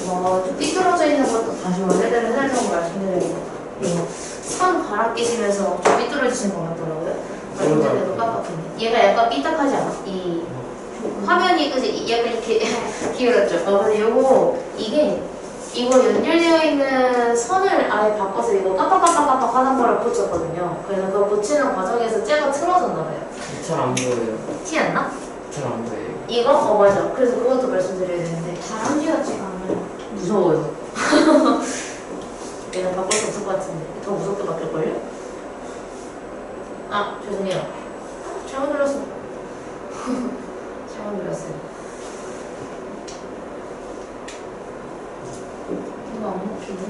좀 삐뚤어져 있는 것도 다시 원래대로 해달라고 말씀드려요. 이거 선 갈아 끼시면서 좀 삐뚤어지신 것 같더라고요. 원래대로 깜빡했네. 얘가 약간 삐딱하지 않아? 이 화면이 그지 약간 이렇게 기울었죠. 그래서 요거 이거 연결되어 있는 선을 아예 바꿔서 이거 깜빡깜빡깜빡 하는 거를 붙였거든요. 그래서 그거 붙이는 과정에서 쟤가 틀어졌나봐요. 잘 안 보여요. 티 안 나? 잘 안 보여요. 이거? 맞아. 그래서 그것도 말씀드려야 되는데 다람쥐 같지가 않아요. 무서워요. 얘는 바꿀 수 없을 것 같은데 더 무섭게 바뀔걸요? 아 죄송해요. 잘못 눌렀어. 잘못 눌렀어요. 이거 안 먹히네.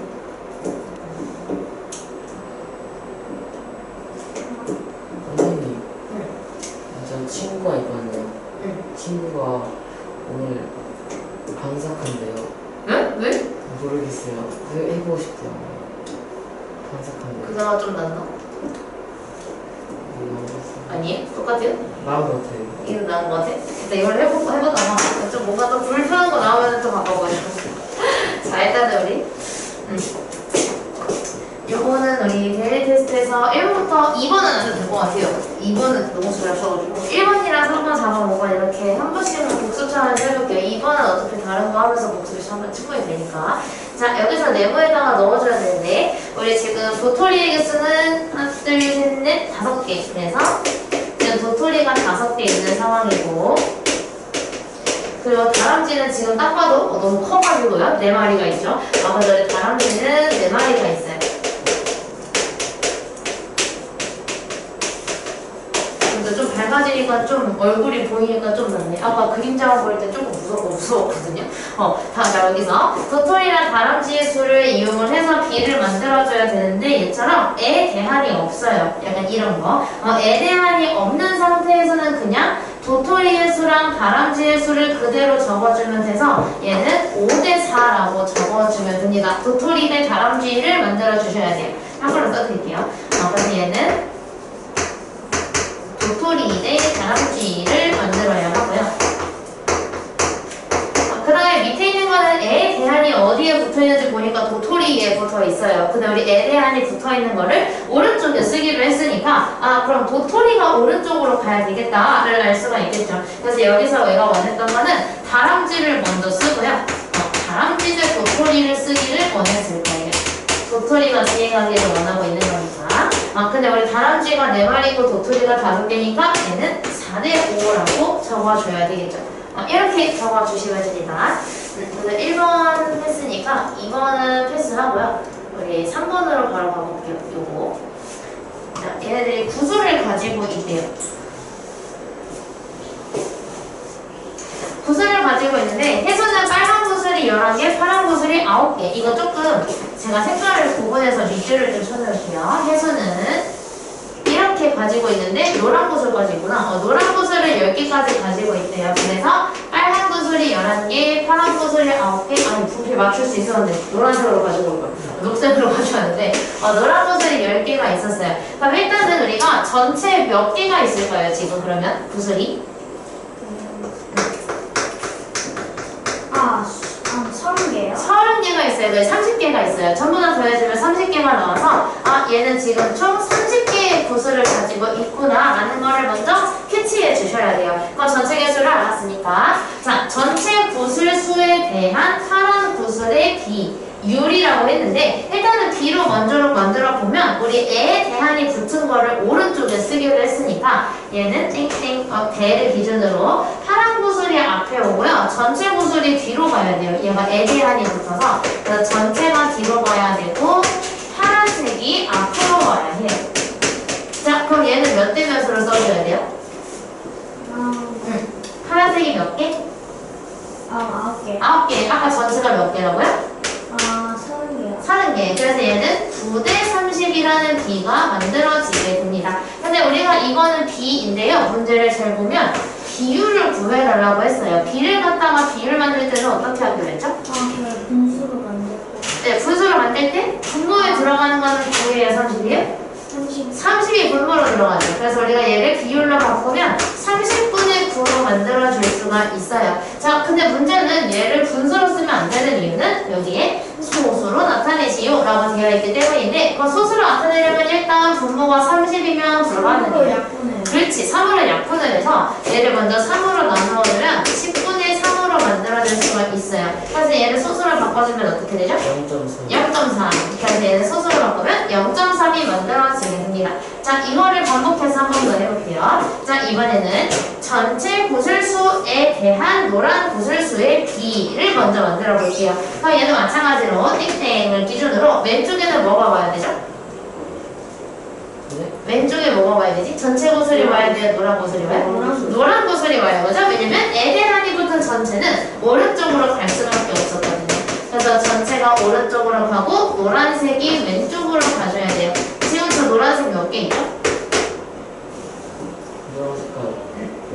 선생님, 응. 전 친구가 있거든요. 응. 친구가 오늘 방사한대요. 응? 왜? 모르겠어요. 해보고 싶대요. 방사한대요. 그나마 좀 낫나? 아니에요? 똑같아요? 나은 것 같아요. 이거 나은 것 같아? 일단 이걸 해보다가 좀 뭔가 더 불편한 거 나오면 또 바꿔보자. 자 일단은 우리 요거는 우리 데일리 테스트에서 1번부터 2번은 안 해도 될 것 같아요. 2번은 너무 잘하셔가지고 1번이랑 3번, 4번, 5번 이렇게 한 번씩은 복습처럼 해볼게요. 2번은 어차피 다른 거 하면서 복습이 한번 충분히 되니까. 자 여기서 네모에다가 넣어줘야 되는데 우리 지금 도토리의 개수는 하나, 둘, 셋, 넷, 5개. 그래서 지금 도토리가 5개 있는 상황이고 그리고 다람쥐는 지금 딱 봐도 너무 커가지고요. 4마리가 있죠. 그래서 다람쥐는 4마리가 있어요. 근데 좀 밝아지니까 좀 얼굴이 보이니까 좀 낫네. 아까 그림자만 보일 때 조금 무서웠거든요. 자 여기서 도토리랑 다람쥐의 수를 이용을 해서 비를 만들어줘야 되는데 얘처럼 에 대한이 없어요. 약간 이런 거. 에 대한이 없는 상태에서는 그냥 도토리의 수랑 다람쥐의 수를 그대로 적어주면 돼서 얘는 5대4라고 적어주면 됩니다. 도토리 대 다람쥐를 만들어주셔야 돼요. 한글로 써드릴게요. 그래서 얘는 도토리 대 다람쥐를 만들어야 하고요. 그 다음에 밑에 있는 거는 에 대한이 어디에 붙어있는지 보니까 도토리에 붙어있어요. 근데 우리 에 대한이 붙어있는 거를 오른쪽에 쓰기로 했으니까 그럼 도토리가 오른쪽으로 가야 되겠다를 알 수가 있겠죠. 그래서 여기서 내가 원했던 거는 다람쥐를 먼저 쓰고요. 다람쥐 대 도토리를 쓰기를 원했을 거예요. 도토리가 뒤에 가기를 원하고 있는 거니까. 근데 우리 다람쥐가 4마리고 도토리가 5개니까 얘는 4대5라고 적어줘야 되겠죠. 이렇게 적어주시면 됩니다. 오늘 1번 했으니까 2번은 패스하고요. 우리 3번으로 바로 가볼게요. 요거. 자, 얘네들이 구슬을 가지고 있대요. 구슬을 가지고 있는데 해수는 빨간 구슬이 11개, 파란 구슬이 9개. 이거 조금 제가 색깔을 구분해서 밑줄을 좀 쳐놓을게요. 해수는 이렇게 가지고 있는데 노란 구슬까지 있구나. 노란 구슬을 10개까지 가지고 있대요. 그래서 빨간 구슬이 11개, 파란 구슬이 9개. 아니 분필 맞출 수 있었는데 노란색으로 가지고 올 걸. 녹색으로 가져왔는데 노란 구슬이 10개가 있었어요. 그럼 일단은 우리가 전체 몇 개가 있을까요? 지금 그러면 구슬이? 30개요? 30개가 있어요. 네, 30개가 있어요. 전부 다 더해주면 30개가 나와서 얘는 지금 총 30개의 구슬을 가지고 있구나 라는 거를 먼저 캐치해 주셔야 돼요. 그럼 전체 개수를 알았으니까 자 전체 구슬 수에 대한 파란 구슬의 비율이라고 했는데 일단은 비로 먼저 만들어 보면 우리 에에 대한이 붙은 거를 오른쪽에 쓰기로 했으니까 얘는 땡땡 대를 기준으로 파란 구슬이 앞에 오고요. 전체 구슬이 뒤로 가야 돼요. 얘가 에 대한이 붙어서 그래서 전체가 뒤로 가야 되고 파란색이 앞으로 와야 해요. 자 그럼 얘는 몇 대 몇으로 써줘야 돼요? 파란색이 몇 개? 9개. 9개. 아까 전체가 몇 개라고요? 30개요. 30개. 그래서 얘는 9대 30이라는 비가 만들어지게 됩니다. 근데 우리가 이거는 비인데요. 문제를 잘 보면 비율을 구해달라고 했어요. 비를 갖다가 비율 만들 때는 어떻게 하기로 했죠? 분수로 만들고. 네, 분수를 만들 때 분모에 들어가는 거는 9예요, 30이에요? 30이 분모로 들어가죠. 그래서 우리가 얘를 비율로 바꾸면 30분의 9로 만들어줄 수가 있어요. 자, 근데 문제는 얘를 분수로 쓰면 안 되는 이유는 거는 여기에 소수로 나타내시오 라고 되어 있기 때문인데 그 소수로 나타내려면 일단 분모가 30이면 불가능해요. 약분해요. 그렇지. 3으로 약분을 해서 얘를 먼저 3으로 나누어주면 10분의 3으로 만들어질 수가 있어요. 그래서 얘를 소수로 바꿔주면 어떻게 되죠? 0.3. 0.3. 그래서 얘를 소수로 바꾸면 0.3이 만들어지게 됩니다. 자, 이거를 반복해서 한 번 더 해볼게요. 자, 이번에는 전체 구슬수에 대한 노란 구슬수의 비를 먼저 만들어 볼게요. 그럼 얘는 마찬가지로 땡땡을 기준으로 왼쪽에는 뭐가 와야 되죠? 네? 왼쪽에 뭐가 와야 되지? 전체 구슬이 와야 돼요? 노란 구슬이 와요? 노란 구슬이 와요. 그죠? 왜냐면 에덴안이 붙은 전체는 오른쪽으로 갈 수밖에 없었거든요. 그래서 전체가 오른쪽으로 가고 노란색이 왼쪽으로 가줘야 돼요. 지금 저 노란색 몇 개 있죠? 노란 색깔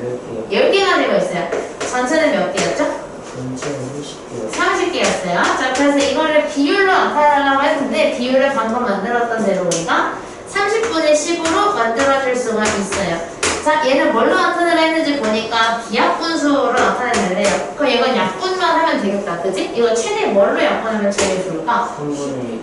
10개요. 10개가 되고 있어요. 전체는 몇 개였죠? 전체는 30개요. 30개였어요. 자, 그래서 이거를 비율로 나타내려고 했는데 비율을 방금 만들었던 대로 우리가 30분의 10으로 만들어줄 수가 있어요. 자, 얘는 뭘로 나타내려 했는지 보니까 비약분수로 나타내는데요. 그럼 이건 약분만 하면 되겠다. 그지? 이거 최대 뭘로 약분하면 제일 좋을까? 3분의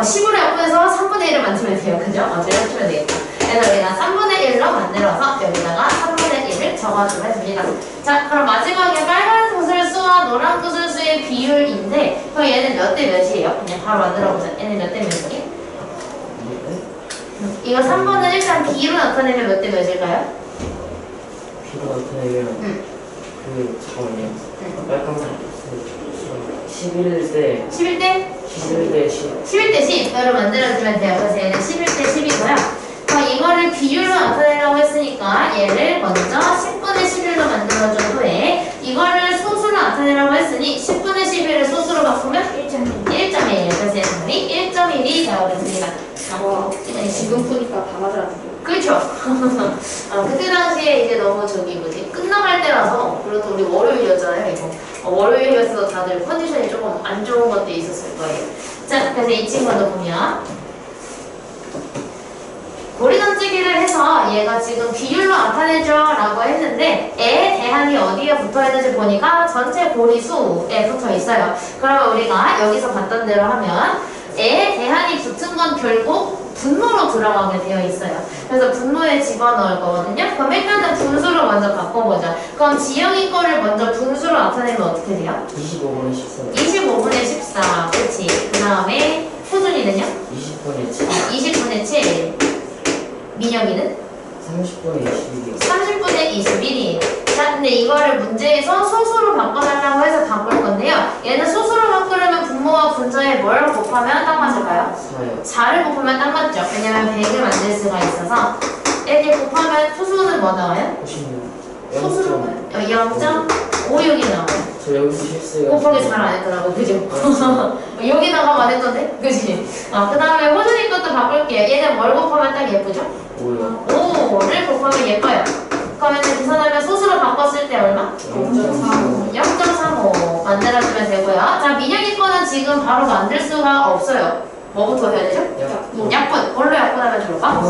10으로 약분해서 3분의 1을 만들면 돼요. 그죠? 이렇게 하면 되겠다. 그래서 우리가 3분의 1로 만들어서 여기다가 3분의 1을 적어주면 됩니다. 자, 그럼 마지막에 빨간 구슬수와 노란 구슬수의 비율인데 그럼 얘는 몇 대 몇이에요? 그냥 바로 만들어보자. 얘는 몇 대 몇이에요? 이거 3번은 일단 B로 나타내면 몇 대 몇일까요? B로 나타내면 잠깐만요. 빨간색 11대 11대? 11대 10. 11대 10을 만들어주면 돼요. 그래서 얘는 11대 10이고요. 그럼 이거를 비율로 나타내려고 했으니까 얘를 먼저 10분의 11로 만들어준 후에 이거를 소수로 나타내려고 했으니 10분의 11을 소수로 바꾸면 1.1. 그래서 얘는 1.1이 나오겠습니다. 지금 보니까 다 맞아요. 그렇죠. 그때 당시에 이제 너무 뭐지 끝나갈 때라서 그래도 우리 월요일이었잖아요 이거. 월요일이어서 다들 컨디션이 조금 안 좋은 것도 있었을 거예요. 자, 그래서 이 친구도 보면 고리 던지기를 해서 얘가 지금 비율로 나타내줘 라고 했는데 에 대한이 어디에 붙어있는지 보니까 전체 고리수에 붙어 있어요. 그러면 우리가 여기서 봤던 대로 하면 에 대한이 붙은 건 결국 분모로 들어가게 되어 있어요. 그래서 분모에 집어넣을 거거든요. 그럼 일단은 분수로 먼저 바꿔보자. 그럼 지영이 거를 먼저 분수로 나타내면 어떻게 돼요? 25분의 14. 25분의 14. 그치. 그 다음에 효준이는요? 20분의 7. 20분의 7. 민혁이는? 30분의 21이요. 30분의 21이에요. 자, 근데 이거를 문제에서 소수로 바꿔달라고 해서 바꿀 건데요. 얘는 소수로 바꾸려면 분모와 분자에 뭘 곱하면 딱 맞을까요? 4요. 4를 곱하면 딱 맞죠? 왜냐면 100을 만들 수가 있어서 이렇게 곱하면 소수는 뭐 나와요? 56. 소수로 0.56이 나와요. 저 여기서 실수해요. 곱하기 잘 안 했더라고, 그죠? 여기다가만 했던데? 그지? 그 다음에 호준이 것도 바꿀게요. 얘는 뭘 곱하면 딱 예쁘죠? 5요. 5를 곱하면 예뻐요. 그러면 계산하면 소수로 바꿨을 때 얼마? 0.35. 0.35 만들어주면 되고요. 자, 민혁이 거는 지금 바로 만들 수가 없어요. 뭐부터 해야 되죠? 약분. 뭘로 약분하면 좋을까?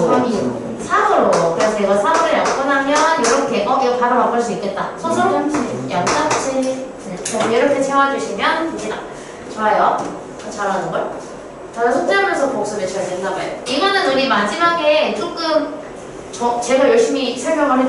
3으로. 그래서 이거 3으로 약분하면 이렇게 이거 바로 바꿀 수 있겠다. 소수로? 0.7. 이렇게 채워주시면 됩니다. 좋아요. 잘하는걸? 다들 숙제하면서 복습이 잘 됐나봐요. 이거는 우리 마지막에 조금 제가 열심히 설명을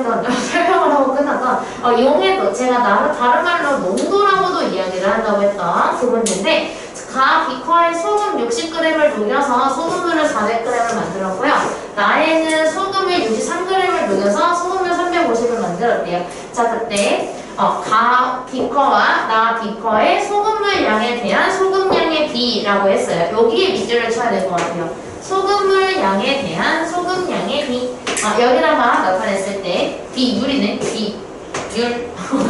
하고 끝났던 용해도 제가 다른 말로 농도라고도 이야기를 한다고 했던 부분인데 가 비커에 소금 60g을 녹여서 소금물을 400g을 만들었고요. 나에는 소금을 63g을 녹여서 소금물 350을 만들었대요. 자, 그때 가 비커와 나 비커의 소금물 양에 대한 소금량의 비라고 했어요. 여기에 밑줄을 쳐야 될 것 같아요. 소금물 양에 대한 소금량의 비. 여기다가 나타냈을 때 비율이네. 비율.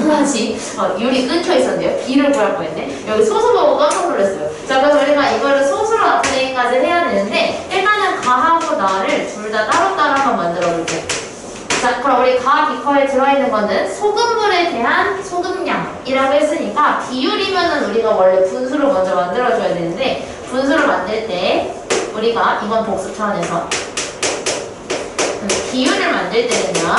다시 율이 끊겨 있었는데요. 비를 구할 뻔했네. 여기 소수 보고 깜짝 놀랐어요. 자, 그래서 우리가 이거를 소수로 나타내기까지 해야 되는데 일단은 가하고 나를 둘 다 따로따로 한번 만들어 볼게요. 자, 그럼 우리 가 비커에 들어있는 거는 소금물에 대한 소금량이라고 했으니까 비율이면은 우리가 원래 분수로 먼저 만들어줘야 되는데 분수를 만들 때 우리가 이건 복습 차원에서 비율을 만들 때는요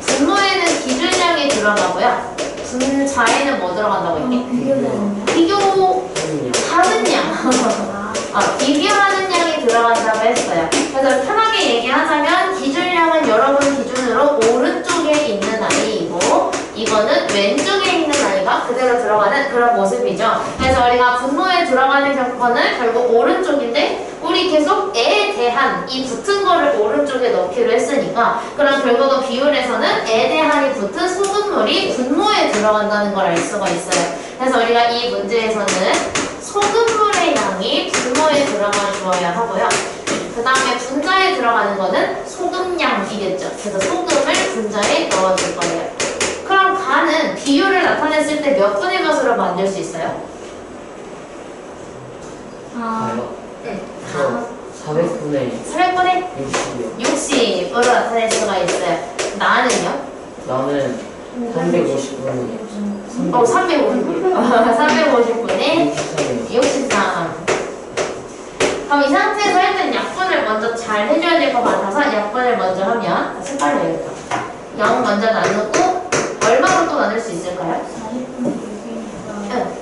분모에는 기준량이 들어가고요 분자에는 뭐 들어간다고 했니? 비교 비교하는 양이 들어간다고 했어요. 그래서 편하게 얘기하자면 기준량은 여러분 기준으로 오른쪽에 있는 아이이고 이거는 왼쪽에 있는 아이가 그대로 들어가는 그런 모습이죠. 그래서 우리가 분모에 들어가는 경우는 결국 오른쪽인데 우리 계속 애에 대한 이 붙은 거를 오른쪽에 넣기로 했으니까 그럼 결국은 비율에서는 애에 대한이 붙은 소금물이 분모에 들어간다는 걸 알 수가 있어요. 그래서 우리가 이 문제에서는 소금물의 양이 분모에 들어가 주어야 하고요. 그 다음에 분자에 들어가는 거는 소금량이겠죠. 그래서 소금을 분자에 넣어줄 거예요. 그럼 간은 비율을 나타냈을 때 몇 분의 몇으로 만들 수 있어요? 가요? 응. 저 400분의 300분의 60이요. 60으로 나타낼 수가 있어요. 나는요? 나는 350분의 350분. 350분의 63이요. 63. 그럼 이 상태에서 일단 약분을 먼저 잘 해줘야 될 것 같아서 약분을 먼저 하면 색깔로 해야겠다. 0 먼저 나누고 얼마로 또 나눌 수 있을까요? 40분 응.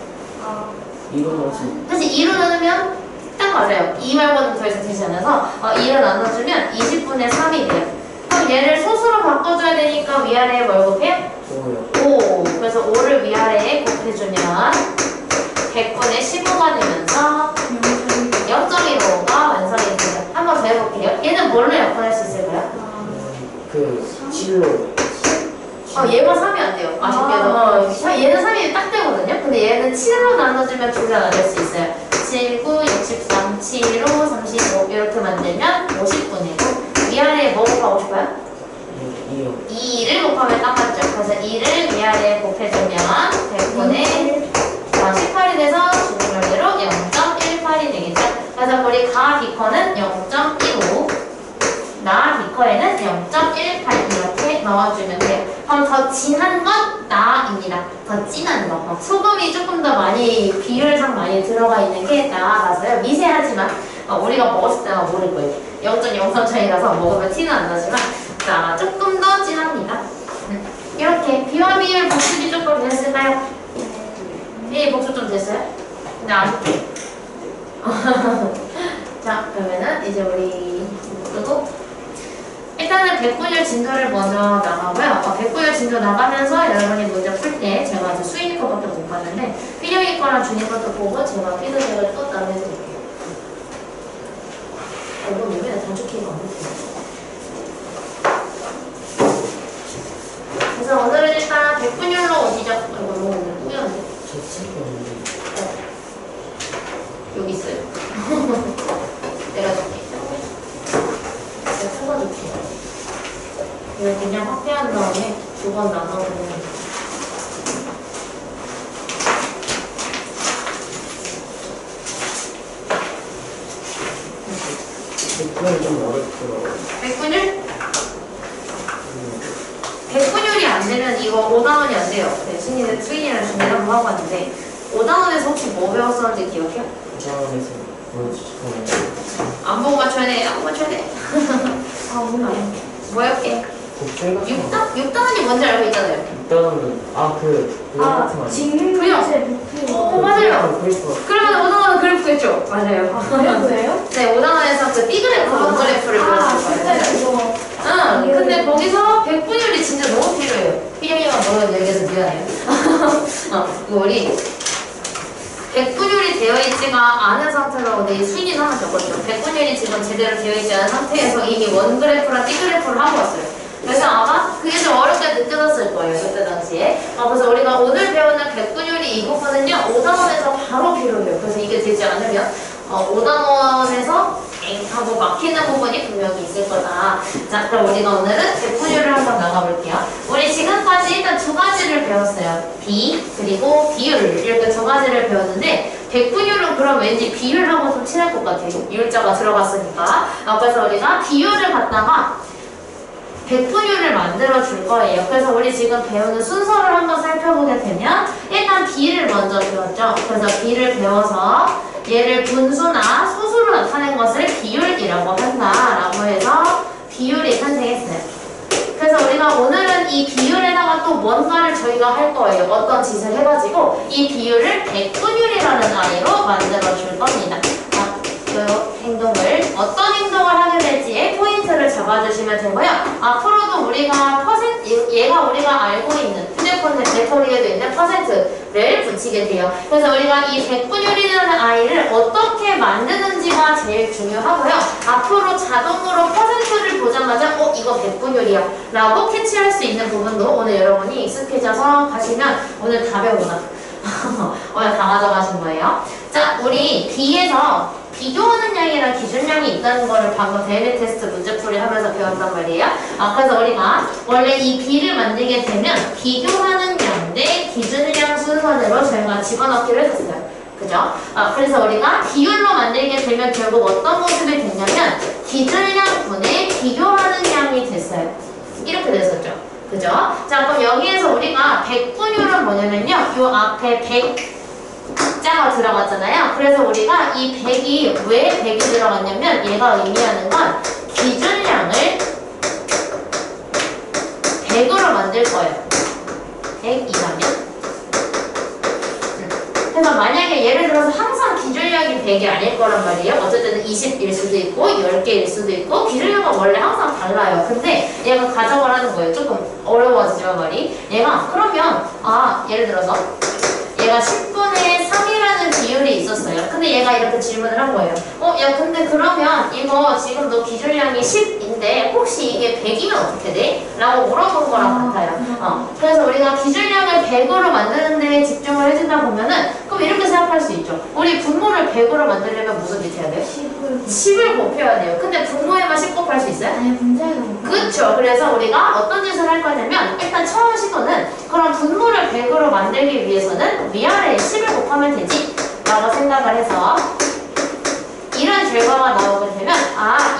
이거 뭐지? 사실 2로 나누면 딱 맞아요. 2 말고는 더 이상 되지 않아서 2로 나눠주면 20분의 3이 돼요. 그럼 얘를 소수로 바꿔줘야 되니까 위아래에 뭘 곱해요? 저거요. 5. 그래서 5를 위아래에 곱해주면 100분의 15가 되면서 0.15가 완성이 돼요. 한 번 더 해볼게요. 얘는 뭘로 약분할 수 있을까요? 그 7로. 얘가 3이 안 돼요. 아쉽게도. 얘는 3이 딱 되거든요. 근데 얘는 7로 나눠주면 두 개가 나눌 수 있어요. 7, 9, 63, 7, 5, 35 이렇게 만들면 50분이고 위아래에 뭐 곱하고 싶어요? 2요. 2를 곱하면 딱 맞죠. 그래서 2를 위아래에 곱해주면 100분의 18이 돼서 주문열대로 0.18이 되겠죠. 그래서 우리 가 비커는 0.15 나 비커에는 0.18 이렇게 넣어주면 돼요. 그럼 더 진한 건 나입니다. 더 진한 거. 소금이 조금 더 많이 비율상 많이 들어가 있는 게 나라서요. 미세하지만 우리가 먹었을 때는 모를 거예요. 0.03 차이라서 먹으면 티는 안 나지만 자 조금 더 진합니다. 이렇게 비와 비율 복습이 조금 됐을까요? 네, 복습 좀 됐어요? 근데 아쉽죠? 자 그러면은 이제 우리 끄고 일단은 백분율 진도를 먼저 나가고요. 백분율 진도 나가면서 여러분이 문제 풀 때 제가 아직 수인이 거밖에 못 봤는데 필영이 거랑 준이 것도 보고 제가 피드백을 또 따로 해드릴게요. 이거 맨날 단축키가 안 됐어요. 그래서 오늘은 일단 백분율로 오시죠. 이거 너무 꾸몄는데. 저 책이 없는데. 여기 있어요. 내가 줄게. 내가 찾아줄게. 이걸 그냥 확대한 다음에 두 번 나눠보면 그건 좀 어렵더라고요. 백분율? 백분율이 안 되면 이거 5단원이 안 돼요. 네, 수인이랑 준비를 한번 하고 왔는데 5단원에서 혹시 뭐 배웠었는지 기억해요? 부산에서 보여주시고 안 보고 맞춰야 돼. 안 보고 맞춰야 돼. 뭐 해볼게? 곡줄 같은 거. 6단원이 뭔지 알고 있잖아요. 일단은 그거 같은 거 아니에요? 직능 그래요. 맞아요. 그리고 그러면 5단원은 그래프겠죠? 맞아요. 그래요? 네, 5단원에서 그 B그래프, 원그래프를 배웠을 거예요. 이거 응, 근데 거기서 백분율이 진짜 너무 필요해요. 피영이만 뭐라고 얘기해서 미안해요. 이거 우리 백분율이 되어 있지가 않은 상태로 우리 수인이는 하나 적었죠. 백분율이 지금 제대로 되어 있지 않은 상태에서 이미 원그래프랑 B그래프를 하고 왔어요. 그래서 아마 그게 좀 어렵게 느껴졌을 거예요. 그때 당시에. 그래서 우리가 오늘 배우는 백분율이 이거거든요. 5단원에서 바로 필요해요. 그래서 이게 되지 않으면 5단원에서 하고 막히는 부분이 분명히 있을 거다. 자, 그럼 우리가 오늘은 백분율을 한번 나가볼게요. 우리 지금까지 일단 두 가지를 배웠어요. 비, 그리고 비율. 이렇게 두 가지를 배웠는데 백분율은 그럼 왠지 비율하고 좀 친할 것 같아요. 율자가 들어갔으니까. 그래서 우리가 비율을 갖다가 백분율을 만들어 줄 거예요. 그래서 우리 지금 배우는 순서를 한번 살펴보게 되면 일단 비를 먼저 배웠죠. 그래서 비를 배워서 얘를 분수나 소수로 나타낸 것을 비율이라고 한다라고 해서 비율이 탄생했어요. 그래서 우리가 오늘은 이 비율에다가 또 뭔가를 저희가 할 거예요. 어떤 짓을 해가지고 이 비율을 백분율이라는 아이로 만들어 줄 겁니다. 자, 주시면 되고요. 앞으로도 우리가 얘가 우리가 알고 있는 휴대폰 배터리에도 있는 퍼센트를 붙이게 돼요. 그래서 우리가 이 백분율이라는 아이를 어떻게 만드는지가 제일 중요하고요. 앞으로 자동으로 퍼센트를 보자마자 이거 백분율이야 라고 캐치할 수 있는 부분도 오늘 여러분이 익숙해져서 가시면 오늘 다 배우구나. 오늘 다 가져가신 거예요. 자, 우리 B에서 비교하는 양이랑 기준량이 있다는 거를 방금 대외 테스트 문제풀이 하면서 배웠단 말이에요. 그래서 우리가 원래 이 B를 만들게 되면 비교하는 양 대 기준량 순서대로 저희가 집어넣기로 했었어요. 그죠? 그래서 우리가 비율로 만들게 되면 결국 어떤 모습이 됐냐면 기준량분의 비교하는 양이 됐어요. 이렇게 됐었죠. 그죠? 자, 그럼 여기에서 우리가 백분율은 뭐냐면요. 요 앞에 100자가 들어갔잖아요. 그래서 우리가 이 100이 왜 100이 들어갔냐면 얘가 의미하는 건 기준량을 100으로 만들 거예요. 100이라면. 그래서 만약에 예를 들어서 항상 기준량이 100이 아닐 거란 말이에요. 어쨌든 20일 수도 있고 10개일 수도 있고 기준량은 원래 항상 달라요. 근데 얘가 가정을 하는 거예요. 조금 어려워지지만 말이. 얘가 그러면 예를 들어서 얘가 10분의 3이라는 비율이 있었어요. 근데 얘가 이렇게 질문을 한 거예요. 야 근데 그러면 이거 지금 너 기준량이 10인데 혹시 이게 100이면 어떻게 돼? 라고 물어본 거랑 같아요. 그래서 우리가 기준량을 100으로 만드는 데 집중을 해준다 보면은 그럼 이렇게 생각할 수 있죠. 우리 분모를 100으로 만들려면 무슨 짓 해야 돼요? 10을 곱해야 돼요. 근데 분모에만 10 곱할 수 있어요? 아니 분자에도 그쵸. 그래서 우리가 어떤 짓을 할 거냐면 일단 처음 시도는 그럼 분모를 100으로 만들기 위해서는 위아래에 10을 곱하면 되지 라고 생각을 해서 이런 결과가 나오게 되면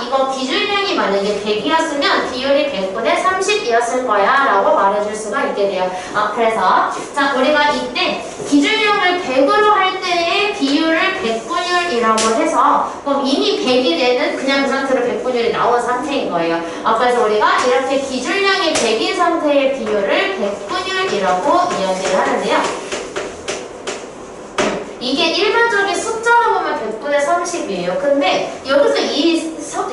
이거 기준량이 만약에 100이었으면 비율이 100분의 30이었을 거야 라고 말해줄 수가 있게 돼요. 그래서 자 우리가 이때 기준량을 100으로 할 때의 비율을 100분율이라고 해서 그럼 이미 100이 되는 그냥 그 상태로 100분율이 나온 상태인 거예요. 그래서 우리가 이렇게 기준량이 100인 상태의 비율을 100분율이라고 이야기를 하는데요. 이게 일반적인 숫자로 보면 100분의 30이에요. 근데 여기서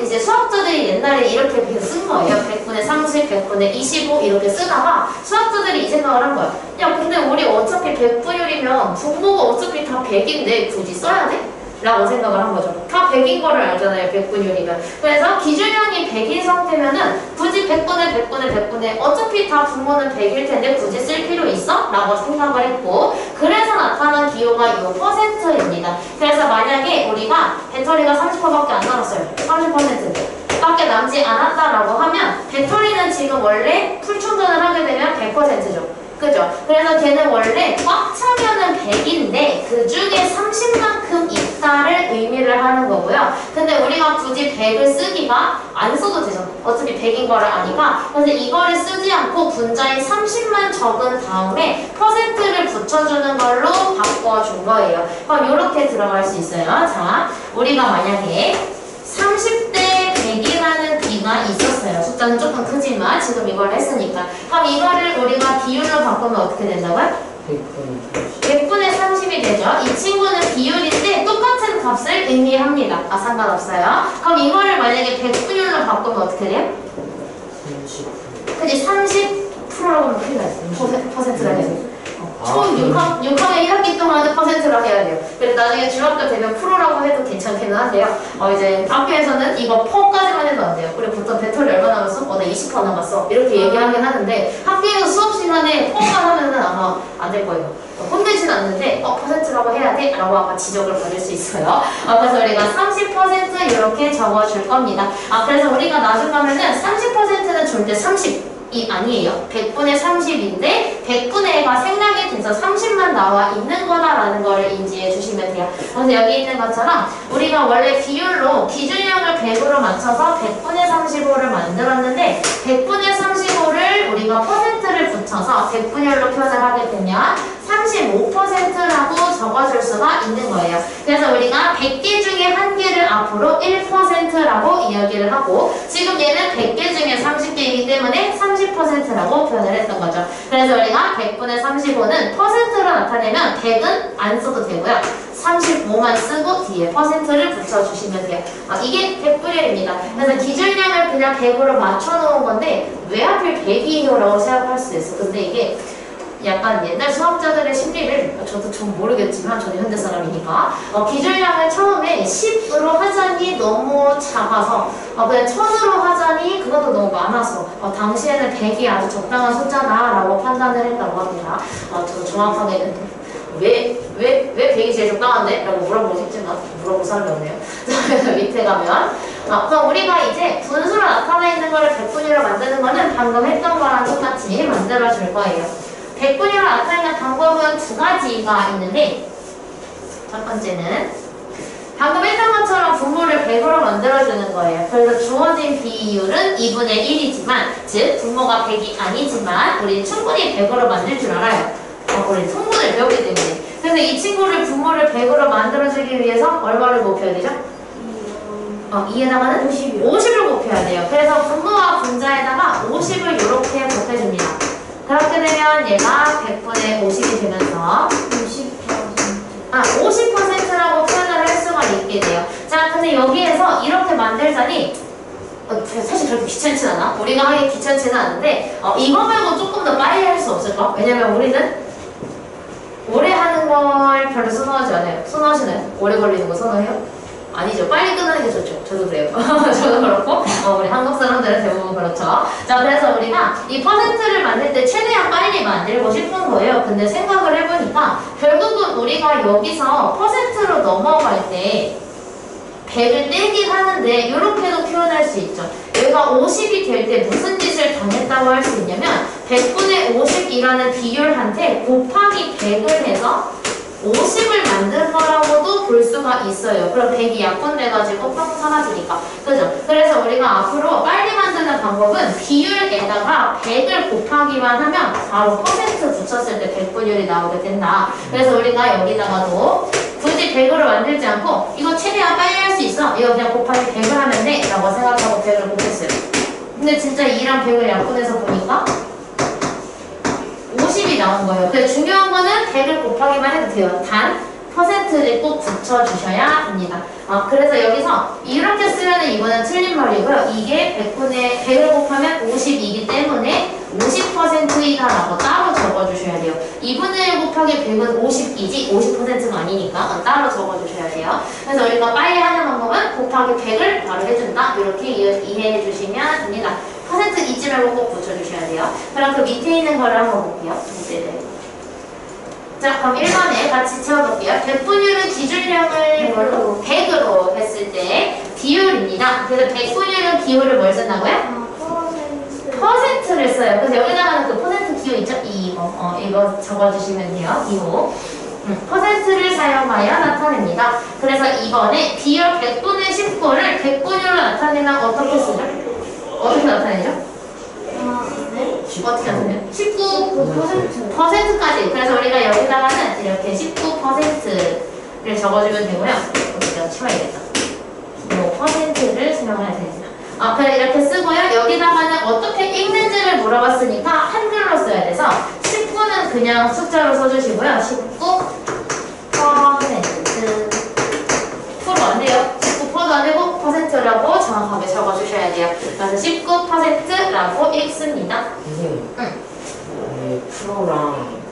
이제 수학자들이 옛날에 이렇게 쓴 거예요. 100분의 30, 100분의 25 이렇게 쓰다가 수학자들이 이 생각을 한 거야. 야 근데 우리 어차피 100분율이면 분모가 어차피 다 100인데 굳이 써야 돼? 라고 생각을 한 거죠. 다 100인 거를 알잖아요. 100분율이면. 그래서 기준량이 100인 상태면은 굳이 100분의 어차피 다 분모는 100일 텐데 굳이 쓸 필요 있어? 라고 생각을 했고 그래서 나타난 기호가 이 퍼센트입니다. 그래서 만약에 우리가 배터리가 30%밖에 안 남았어요. 30% 밖에 남지 않았다라고 하면 배터리는 지금 원래 풀충전을 하게 되면 100%죠. 그죠? 그래서 걔는 원래 꽉 차면은 100인데 그 중에 30만큼 있다를 의미를 하는 거고요. 근데 우리가 굳이 100을 쓰기가 안 써도 되죠. 어차피 100인 거를 아니까. 그래서 이거를 쓰지 않고 분자에 30만 적은 다음에 퍼센트를 붙여주는 걸로 바꿔준 거예요. 그럼 이렇게 들어갈 수 있어요. 자, 우리가 만약에 30대 100이라는 B가 있었어요. 숫자는 조금 크지만 지금 이걸 했으니까. 그럼 이거를 우리가 비율로 바꾸면 어떻게 된다고요? 100분의 30이 되죠. 이 친구는 비율인데 똑같은 값을 의미합니다. 상관없어요. 그럼 이거를 만약에 100분율로 바꾸면 어떻게 돼요? 30. 그치? 30%라고 하면 큰일 나요. 퍼센트가 돼요. 총 6학년 1학기 동안은 퍼센트라고 해야 돼요. 그래서 나중에 중학교 되면 프로라고 해도 괜찮기는 한데요. 이제 학교에서는 이거 퍼까지만 해도 안 돼요. 우리 보통 배터리 얼마 남았어? 나 20% 남았어. 이렇게 얘기하긴 하는데 학교에서 수업 시간에 퍼만 하면은 아마 안 될 거예요. 혼내진 않는데 퍼센트라고 해야 돼? 라고 아마 지적을 받을 수 있어요. 그래서 우리가 30% 이렇게 적어줄 겁니다. 그래서 우리가 나중 가면은 30%는 절대 30이 아니에요. 100분의 30인데 100분의 1가 생략이 돼서 30만 나와 있는 거다라는 거를 인지해 주시면 돼요. 그래서 여기 있는 것처럼 우리가 원래 비율로 기준량을 100으로 맞춰서 100분의 35를 만들었는데 100분의 35를 우리가 퍼센트를 붙여서 100분율로 표현을 하게 되면 35%라고 적어줄 수가 있는 거예요. 그래서 우리가 100개 중에 한 개를 앞으로 1% 30%라고 이야기를 하고 지금 얘는 100개 중에 30개이기 때문에 30%라고 표현을 했던 거죠. 그래서 우리가 100분의 35는 퍼센트로 나타내면 100은 안 써도 되고요. 35만 쓰고 뒤에 퍼센트를 붙여주시면 돼요. 이게 100분율입니다. 그래서 기준량을 그냥 100으로 맞춰놓은 건데 왜 하필 100이에요? 라고 생각할 수 있어. 근데 이게 약간 옛날 수학자들의 심리를 저도 좀 모르겠지만 저는 현대 사람이니까 기준량을 처음에 10으로 하자니 너무 작아서 그냥 1000으로 하자니 그것도 너무 많아서 당시에는 100이 아주 적당한 숫자다 라고 판단을 했다고 합니다. 저도 정확하게는 왜 100이 제일 적당한데? 라고 물어보고 싶지만 물어볼 사람이 없네요. 그래서 밑에 가면 그럼 우리가 이제 분수로 나타나 있는 거를 100분위로 만드는 거는 방금 했던 거랑 똑같이 만들어 줄 거예요. 100분위로 나타내는 방법은 두 가지가 있는데 첫 번째는 방금 했던 것처럼 분모를 100으로 만들어주는 거예요. 그래서 주어진 비율은 2분의 1이지만 즉 분모가 100이 아니지만 우리 충분히 100으로 만들 줄 알아요. 우리 통분을 배우기 때문에. 그래서 이 친구를 분모를 100으로 만들어주기 위해서 얼마를 곱해야 되죠? 2에다가는 50을 곱해야 돼요. 그래서 분모와 분자에다가 50을 이렇게 곱해줍니다. 그렇게 되면 얘가 100분의 50이 되면서 50%라고 표현을 할 수가 있게 돼요. 자, 근데 여기에서 이렇게 만들자니 사실 그렇게 귀찮진 않아. 우리가 하기 귀찮지는 않은데 이거 말고 조금 더 빨리 할 수 없을까? 왜냐면 우리는 오래 하는 걸 별로 선호하지 않아요. 선호하시나요? 오래 걸리는 거 선호해요? 아니죠. 빨리 끝나는 게 좋죠. 저도 그래요. 저도 그렇고 우리 한국 사람들은 대부분 그렇죠. 자, 그래서 우리가 이 퍼센트를 만들 때 최대한 빨리 만들고 싶은 거예요. 근데 생각을 해보니까 결국은 우리가 여기서 퍼센트로 넘어갈 때 100을 떼긴 하는데 이렇게도 표현할 수 있죠. 얘가 50이 될 때 무슨 짓을 당했다고 할 수 있냐면 100분의 50이라는 비율한테 곱하기 100을 해서 50을 만든 거라고도 볼 수가 있어요. 그럼 100이 약분돼가지고 뻥 사라지니까. 그죠? 그래서 우리가 앞으로 빨리 만드는 방법은 비율에다가 100을 곱하기만 하면 바로 퍼센트 붙였을 때 100분율이 나오게 된다. 그래서 우리가 여기다가도 굳이 100으로 만들지 않고 이거 최대한 빨리 할 수 있어. 이거 그냥 곱하기 100을 하면 돼. 라고 생각하고 100을 곱했어요. 근데 진짜 2랑 100을 약분해서 보니까 50이 나온 거예요. 근데 중요한 거는 100을 곱하기만 해도 돼요. 단 퍼센트를 꼭 붙여주셔야 합니다. 그래서 여기서 이렇게 쓰면은 이거는 틀린 말이고요. 이게 100을 곱하면 50이기 때문에 50%이다 라고 따로 적어주셔야 돼요. 2분의 1 곱하기 100은 50이지 50%가 아니니까 따로 적어주셔야 돼요. 그래서 우리가 빨리 하는 방법은 곱하기 100을 바로 해준다. 이렇게 이해해 주시면 됩니다. 퍼센트 잊지 말고 꼭 붙여주셔야 돼요. 그럼 그 밑에 있는 거를 한번 볼게요. 자, 그럼 1번에 같이 채워볼게요. 100분율은 기준량을 100으로 했을 때 비율입니다. 그래서 100분율은 기호를 뭘 쓴다고요? 퍼센트를 써요. 그래서 여기다가는 그 퍼센트 기호 있죠? 이거 적어주시면 돼요. 기호. 퍼센트를 사용하여 나타냅니다. 그래서 이번에 비율 100분의 19를 100분율로 나타내면 어떻게 쓰죠? 어떻게 나타내죠? 어떻게 나타내요? 19%까지. 그래서 우리가 여기다가는 이렇게 19%를 적어주면 되고요. 여기다 치워야겠다. 이 퍼센트를 사용해야 됩니다. 그래 이렇게 쓰고요. 여기다가는 어떻게 읽는지를 물어봤으니까 한글로 써야 돼서 19는 그냥 숫자로 써주시고요. 19% 프로 안 돼요. 19%도 안 되고 퍼센트라고 정확하게 적어주셔야 돼요. 그래서 19%라고 읽습니다. 선생님, 프로랑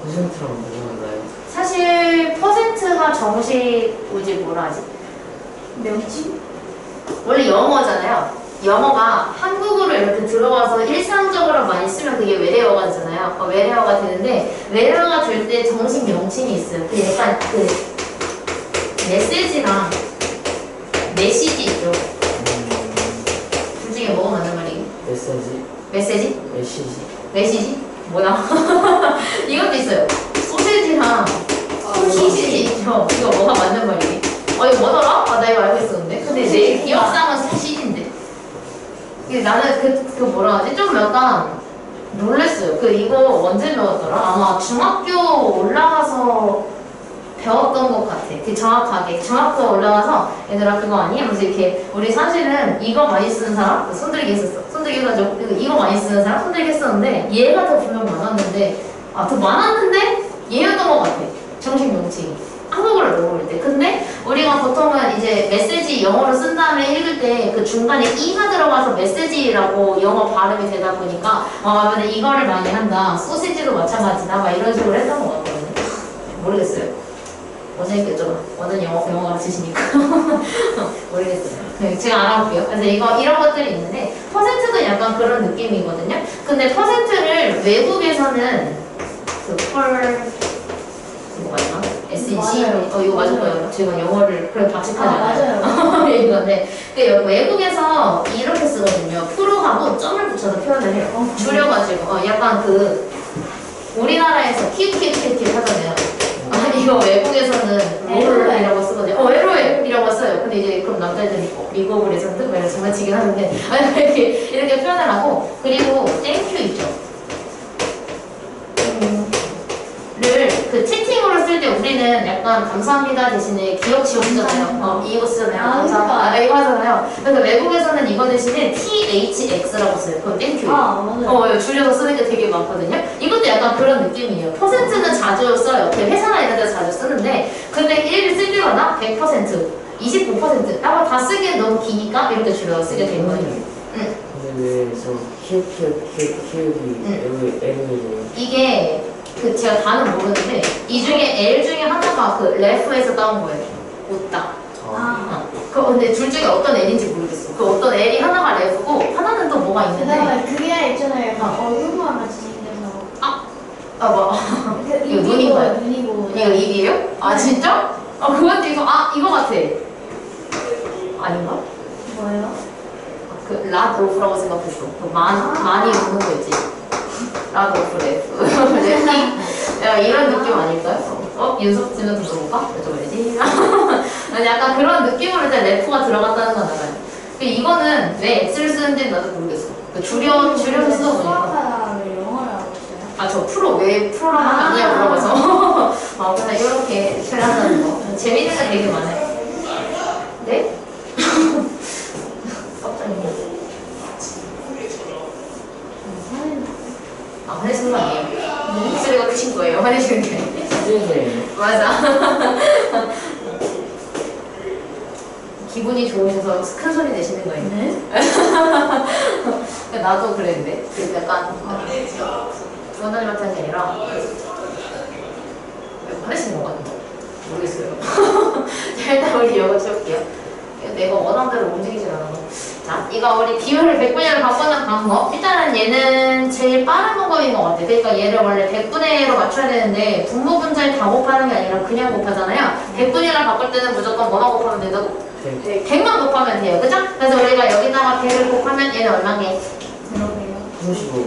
퍼센트랑 뭐가 달라요? 사실 퍼센트가 정식 뭐지 뭐라 하지? 명칭? 원래 영어잖아요. 영어가 한국어로 이렇게 들어와서 일상적으로 많이 쓰면 그게 외래어가 되잖아요. 외래어가 되는데 외래어가 될 때 정식 명칭이 있어요. 그 약간 그 메시지랑 메시지 있죠. 둘 중에 뭐가 맞는 말이에요? 메시지? 메시지? 메시지? 메시지? 뭐야? 이것도 있어요. 소시지랑 소시지 있죠. 이거 뭐가 맞는 말이에요? 이거 뭐더라? 나 이거 알고 있었는데. 근데 내 기억상은 소시지인데. 나는 그 뭐라 하지? 좀 약간 놀랬어요. 이거 언제 배웠더라? 아마 중학교 올라가서 배웠던 것 같아. 그 정확하게 올라가서 얘들아 그거 아니야? 그래서 이렇게 우리 사실은 이거 많이 쓰는 사람 손들기 했었어. 손들기 해가지고 이거 많이 쓰는 사람 손들기 했었는데 얘가 더 분명 많았는데 더 많았는데 얘였던 것 같아. 정식 명칭이. 한국어를 넣을 때. 근데 우리가 보통은 이제 메시지 영어로 쓴 다음에 읽을 때 그 중간에 이가 들어가서 메시지라고 영어 발음이 되다 보니까 근데 이거를 많이 한다. 소시지도 마찬가지다. 막 이런 식으로 했던 것 같거든요. 모르겠어요. 원장님께서 원은 영어 가르치시니까 모르겠어요. 제가 알아볼게요. 그래서 이런 것들이 있는데 퍼센트도 약간 그런 느낌이거든요. 근데 퍼센트를 외국에서는 이거 맞나? SNC? 이거 맞을 거예요. 제가 영어를 그래 바칙하잖아요. 맞아요. 이건데 외국에서 이렇게 쓰거든요. 프로하고 점을 붙여서 표현을 해요. 줄여가지고 약간 우리나라에서 키키키키 하잖아요. 이거 외국에서는 롤이라고 쓰거든요. LOL이라고 써요. 근데 이제 그럼 남자애들이 미국 레전드? 뭐 장난치긴 하는데 이렇게 표현을 하고 그리고 땡큐 있죠. 그 채팅으로 쓸 때 우리는 약간 감사합니다 대신에 기억 지워 쓰잖아요. 이거 쓰잖아요. 감사합니다. 이거 하잖아요. 그래서 외국에서는 이거 대신에 THX라고 써요. 그럼 땡큐. 맞아요. 줄여서 쓰는 게 되게 많거든요. 이것도 약간 그런 느낌이에요. 퍼센트는 자주 써요. 회사나 이런 데서 자주 쓰는데 근데 1을 쓸 때마다 100%, 25% 다 쓰기엔 너무 기니까 이렇게 줄여서 쓰게 된 거예요. 근데 왜 키우기 L이래요? 이게 제가 다는 모르는데 이 중에 L 중에 하나가 레프에서 따온 거예요. 웃다. 근데 둘 중에 어떤 L인지 모르겠어. 어떤 L이 하나가 레프고 하나는 또 뭐가 있는데 그게 있잖아요. 약간 얼굴만 같이 생겨서. 뭐 이거 눈인가요? 눈이고. 이거 입이에요? 진짜? 그것도 이거 같아. 아닌가? 뭐예요? 라드오프라고 생각했어. 많이 웃는 거 있지. 라드오프 레프. 이런 느낌 아닐까요? 윤석진한테 물어볼까? 여쭤봐야지. 약간 그런 느낌으로 이제 레프가 들어갔다는 건 알아요. 이거는 왜 X를 쓰는지는 나도 모르겠어. 줄여서 쓰다 보니까. 수학하다를 영어를 하고 있어요? 저 프로 왜 프로라고 하냐 물어봐서. 그냥 이렇게 표현하는 거. 재밌는 게 되게 많아요. 네? 화내시는 거 아니에요? 목소리가 크신 거예요. 화내시는 게. 네. 맞아. 기분이 좋으셔서 큰 소리 내시는 거예요. 네? 나도 그랬는데. 약간 원장님한테 한 게 아니라 화내시는 거 같은데. 모르겠어요. 일단 우리 이거 채울게요. 내가 원하는 대로 움직이질 않아. 자, 이거 우리 비율을 100분위로 바꾸는 방법. 일단은 얘는 제일 빠른 방법인 것 같아. 그러니까 얘를 원래 100분의 1로 맞춰야 되는데 분모분자를 다 곱하는 게 아니라 그냥 곱하잖아요. 100분위로 바꿀 때는 무조건 뭐만 곱하면 되고 100만 곱하면 돼요. 그죠? 그래서 우리가 여기다가 100을 곱하면 얘는 얼마게?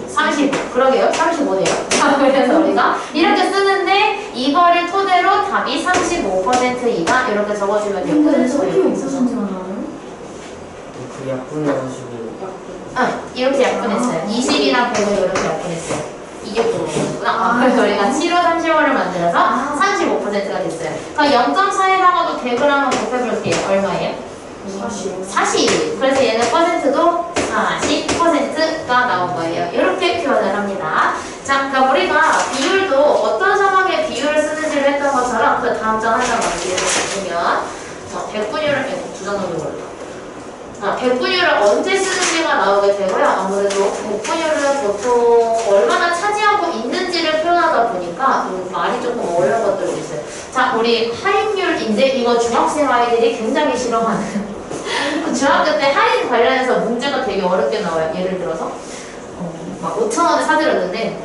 30. 그러게요. 35네요. 그래서 우리가 이렇게 쓰는데 이거를 토대로 답이 35%이다. 이렇게 적어주면 돼요. 그 약분해가지고 이렇게 약분했어요. 20이랑 100을 이렇게 약분했어요. 이게 그거구나. 그래서 우리가 7호 35를 만들어서 35%가 됐어요. 그러니까 0.4에다가도 100을 한번 곱해볼게요. 얼마예요? 40. 그래서 얘는 퍼센트도 40%가 나온 거예요. 이렇게 표현을 합니다. 자, 그러니까 우리가 비율도 어떤 상황에 비율을 쓰는지를 했던 것처럼 그 다음 장 한 장 만들어 보시면 100분율을 두 장 정도 걸려. 100분율을 언제 쓰는지가 나오게 되고요. 아무래도 100분율은 보통 얼마나 차지하고 있는지를 표현하다 보니까 말이 조금 어려운 것들이 있어요. 자, 우리 할인율인데 이거 중학생 아이들이 굉장히 싫어하는 중학교 때 할인 관련해서 문제가 되게 어렵게 나와요. 예를 들어서 막 5,000원에 사드렸는데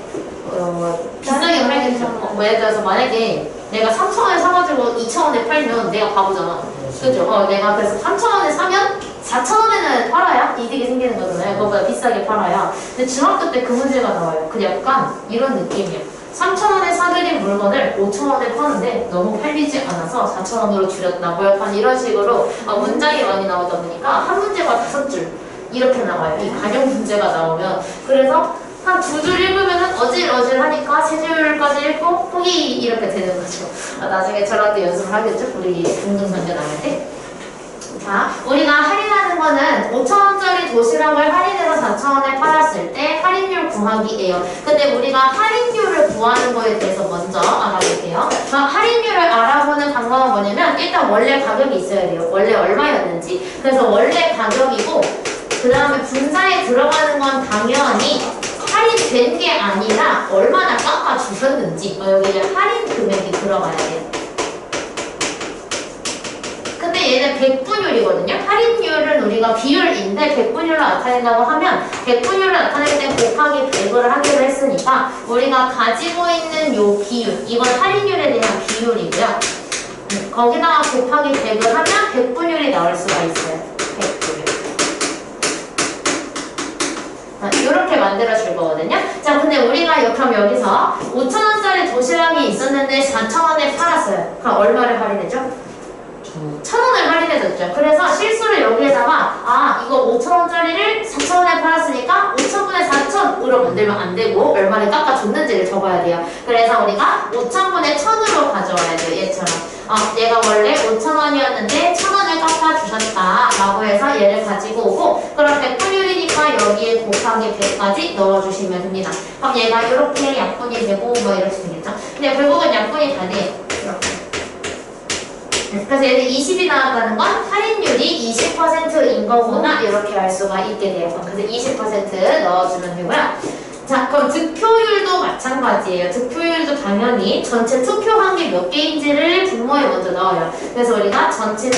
비싸게 팔겠죠. 예를 들어서 만약에 내가 3,000원에 사가지고 2,000원에 팔면 내가 바보잖아. 그죠? 내가 그래서 3,000원에 사면 4,000원에는 팔아야 이득이 생기는 거잖아요. 그거보다 비싸게 팔아야. 근데 중학교 때 그 문제가 나와요. 그 약간 이런 느낌이에요. 3,000원에 사드린 물건을 5,000원에 파는데 너무 팔리지 않아서 4,000원으로 줄였다고 약간 이런 식으로 문장이 많이 나오다 보니까 한 문제가 5줄 이렇게 나와요. 이 관용 문제가 나오면. 그래서 한 두 줄 읽으면은 어질어질하니까 세 줄까지 읽고 포기 이렇게 되는 거죠. 나중에 저랑도 연습을 하겠죠? 우리 공동전자 나갈 때. 자, 우리가 할인하는 거는 5,000원짜리 도시락을 할인해서 4,000원에 팔았을 때 할인율 구하기예요. 근데 우리가 할인율을 구하는 거에 대해서 먼저 알아볼게요. 할인율을 알아보는 방법은 뭐냐면 일단 원래 가격이 있어야 돼요. 원래 얼마였는지. 그래서 원래 가격이고 그 다음에 분사에 들어가는 건 당연히 할인된 게 아니라 얼마나 깎아주셨는지 여기 할인 금액이 들어가야 돼요. 근데 얘는 백분율이거든요. 할인율은 우리가 비율인데 백분율로 나타낸다고 하면 백분율을 나타낼 때 곱하기 100을 하기로 했으니까 우리가 가지고 있는 요 비율, 이건 할인율에 대한 비율이고요. 거기다가 곱하기 100을 하면 백분율이 나올 수가 있어요. 백분율. 이렇게 만들어줄 거거든요. 자, 근데 우리가 그럼 여기서 5,000원짜리 도시락이 있었는데 4,000원에 팔았어요. 그럼 얼마를 할인했죠? 1,000원을 할인해줬죠. 그래서 실수를 여기에다가 이거 5,000원짜리를 4,000원에 팔았으니까 5,000분의 4,000으로 만들면 안 되고 얼마를 깎아줬는지를 적어야 돼요. 그래서 우리가 5,000분의 1,000으로 가져와야 돼요. 얘처럼. 얘가 원래 5,000원이었는데 1,000원을 깎아주셨다 라고 해서 얘를 가지고 오고 그럼 백분율이니까 여기에 곱하기 100까지 넣어주시면 됩니다. 그럼 얘가 이렇게 약분이 되고 뭐 이렇게 되겠죠. 근데 결국은 약분이 다 돼요. 이렇게. 그래서 얘는 20이 나왔다는 건 할인율이 20%인 거구나 이렇게 알 수가 있게 돼요. 그래서 20% 넣어주면 되고요. 자, 그럼 득표율도 마찬가지예요. 득표율도 당연히 전체 투표한 게 몇 개인지를 분모에 먼저 넣어요. 그래서 우리가 전체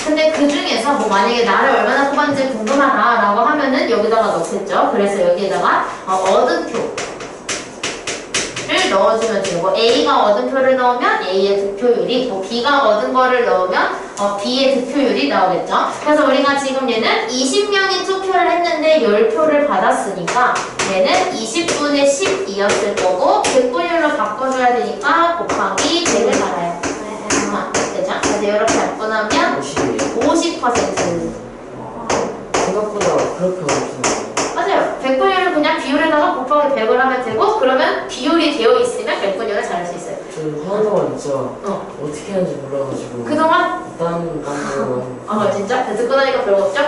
근데 그 중에서 뭐 만약에 나를 얼마나 뽑았는지 궁금하다라고 하면은 여기다가 넣겠죠. 그래서 여기에다가 얻은 표 를 넣어주면 되고 A가 얻은 표를 넣으면 A의 득표율이 B가 얻은 거를 넣으면 B의 득표율이 나오겠죠. 그래서 우리가 지금 얘는 20명이 투표를 했는데 10표를 받았으니까 얘는 20분의 12였을 거고 백분율로 바꿔줘야 되니까 곱하기 100을 달아요. 되죠? 그래서 이렇게 약분하면 50%. 생각보다 그렇게 어렵지. 맞아요. 백분율을 그냥 비율에다가 곱하기 100을 하면 되고 그러면 비율이 되어 있으면 백분율을 잘할 수 있어요. 저 한동안 진짜 어떻게 하는지 몰라가지고 그동안? 진짜? 듣고 나니까 별거 없죠?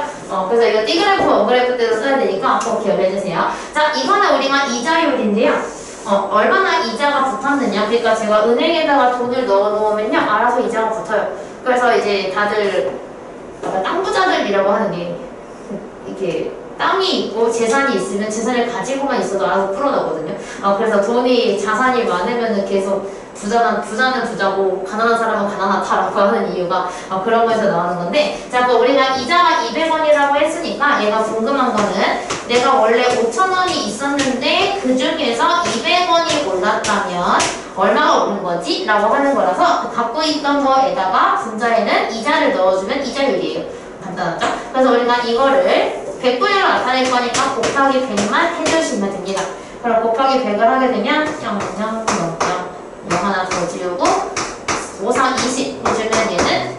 그래서 이거 띠그래프, 원그래프 때도 써야 되니까 꼭 기억해주세요. 자, 이거는 우리가 이자율인데요. 얼마나 이자가 붙었느냐. 그러니까 제가 은행에다가 돈을 넣어놓으면요. 알아서 이자가 붙어요. 그래서 이제 다들 땅 부자들이라고 하는 게 이렇게 땅이 있고 재산이 있으면 재산을 가지고만 있어도 알아서 풀어나거든요. 그래서 돈이 자산이 많으면 계속 부자는 부자고 가난한 사람은 가난하다라고 하는 이유가 그런 거에서 나오는 건데 자, 그 우리가 이자가 200원이라고 했으니까 얘가 궁금한 거는 내가 원래 5,000원이 있었는데 그 중에서 200원이 올랐다면 얼마가 오른 거지? 라고 하는 거라서 갖고 있던 거에다가 분자에는 이자를 넣어주면 이자율이에요. 간단하죠? 그래서 우리가 이거를 100분율로 나타낼 거니까 곱하기 100만 해주시면 됩니다. 그럼 곱하기 100을 하게 되면 0 하나 더 지우고 5, 4, 20 해주면 얘는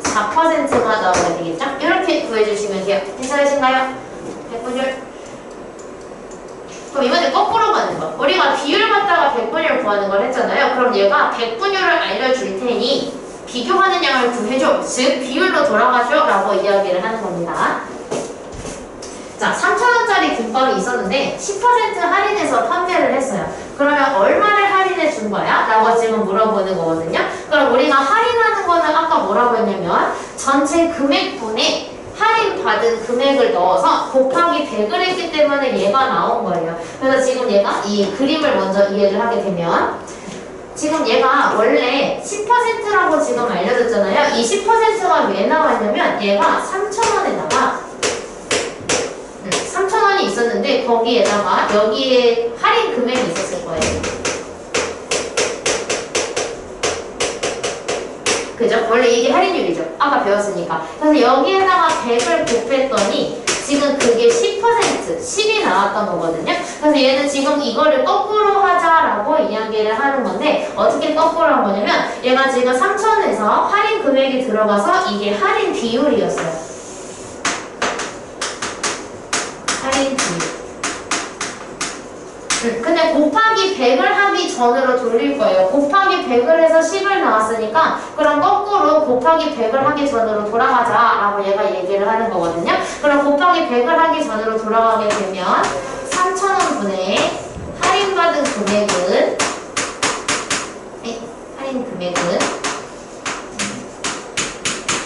4%가 나오게 되겠죠? 이렇게 구해주시면 돼요. 괜찮으신가요? 100분율. 그럼 이번에 거꾸로 가는 거. 우리가 비율 갖다가 100분율 구하는 걸 했잖아요. 그럼 얘가 100분율을 알려줄 테니 비교하는 양을 구해줘. 즉 비율로 돌아가줘 라고 이야기를 하는 겁니다. 자, 3,000원짜리 김밥이 있었는데 10% 할인해서 판매를 했어요. 그러면 얼마를 할인해 준 거야? 라고 지금 물어보는 거거든요. 그럼 우리가 할인하는 거는 아까 뭐라고 했냐면 전체 금액분에 할인받은 금액을 넣어서 곱하기 100을 했기 때문에 얘가 나온 거예요. 그래서 지금 얘가 이 그림을 먼저 이해를 하게 되면 지금 얘가 원래 10%라고 지금 알려줬잖아요. 이 10%가 왜 나왔냐면 얘가 3,000원에다가 3,000원이 있었는데 거기에다가 여기에 할인 금액이 있었을 거예요. 그죠? 원래 이게 할인율이죠. 아까 배웠으니까. 그래서 여기에다가 100을 곱했더니 지금 그게 10%이 나왔던 거거든요. 그래서 얘는 지금 이거를 거꾸로 하자라고 이야기를 하는 건데 어떻게 거꾸로 한 거냐면 얘가 지금 3,000원에서 할인 금액이 들어가서 이게 할인 비율이었어요. 할인 금액. 근데 곱하기 100을 하기 전으로 돌릴 거예요. 곱하기 100을 해서 10을 나왔으니까 그럼 거꾸로 곱하기 100을 하기 전으로 돌아가자 라고 얘가 얘기를 하는 거거든요. 그럼 곱하기 100을 하기 전으로 돌아가게 되면 3,000원분의 할인받은 금액은 할인 금액은